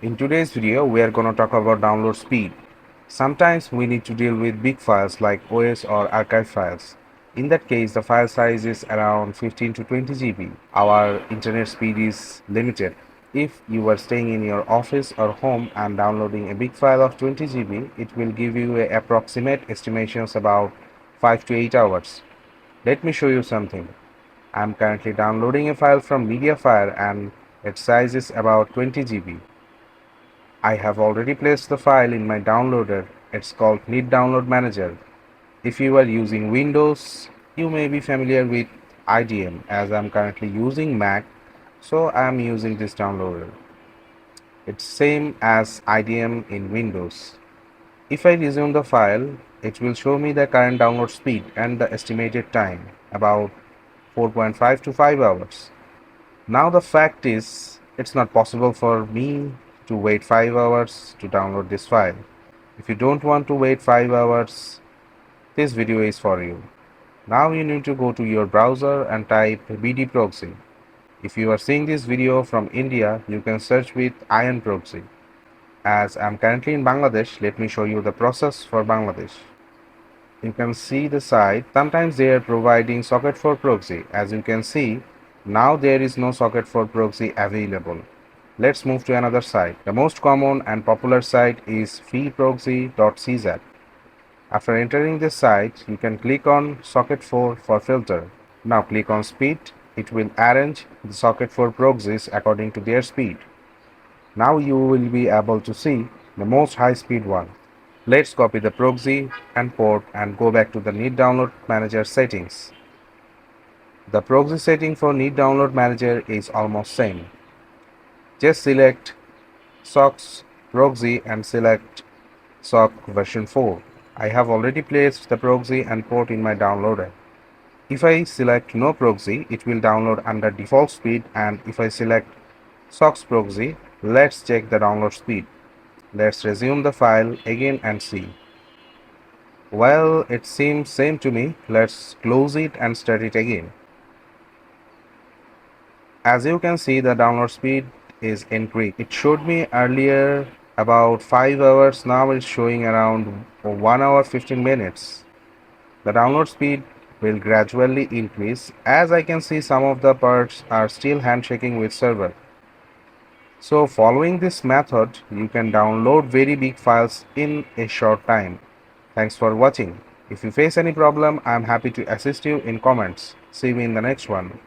In today's video, we are going to talk about download speed. Sometimes we need to deal with big files like OS or archive files. In that case, the file size is around 15 to 20 GB. Our internet speed is limited. If you are staying in your office or home and downloading a big file of 20 GB, it will give you a approximate estimations about 5 to 8 hours. Let me show you something. I am currently downloading a file from MediaFire and its size is about 20 GB. I have already placed the file in my downloader. It's called Need Download Manager. If you are using Windows, you may be familiar with IDM as I'm currently using Mac, so I'm using this downloader. It's same as IDM in Windows. If I resume the file, it will show me the current download speed and the estimated time, about 4.5 to 5 hours. Now the fact is, it's not possible for me to wait 5 hours to download this file. If you don't want to wait 5 hours, this video is for you. Now you need to go to your browser and type BD proxy. If you are seeing this video from India, you can search with Iron proxy. As I'm currently in Bangladesh, let me show you the process for Bangladesh. You can see the site. Sometimes they are providing Socket4 Proxy. As you can see, now there is no Socket4 Proxy available. Let's move to another site. The most common and popular site is freeproxy.cz. After entering this site, you can click on Socket4 for filter. Now click on speed. It will arrange the Socket4 proxies according to their speed. Now you will be able to see the most high speed one. Let's copy the proxy and port and go back to the Need Download Manager settings. The proxy setting for Need Download Manager is almost same. Just select Socket proxy and select Sock version 4. I have already placed the proxy and port in my downloader. If I select no proxy, it will download under default speed, and if I select Sock's proxy, let's check the download speed. Let's resume the file again and see. Well, it seems same to me. Let's close it and start it again. As you can see, the download speed is increased. It showed me earlier about 5 hours, now it's showing around 1 hour 15 minutes. The download speed will gradually increase. As I can see, some of the parts are still handshaking with server. So following this method, you can download very big files in a short time. Thanks for watching. If you face any problem, I am happy to assist you in comments. See you in the next one.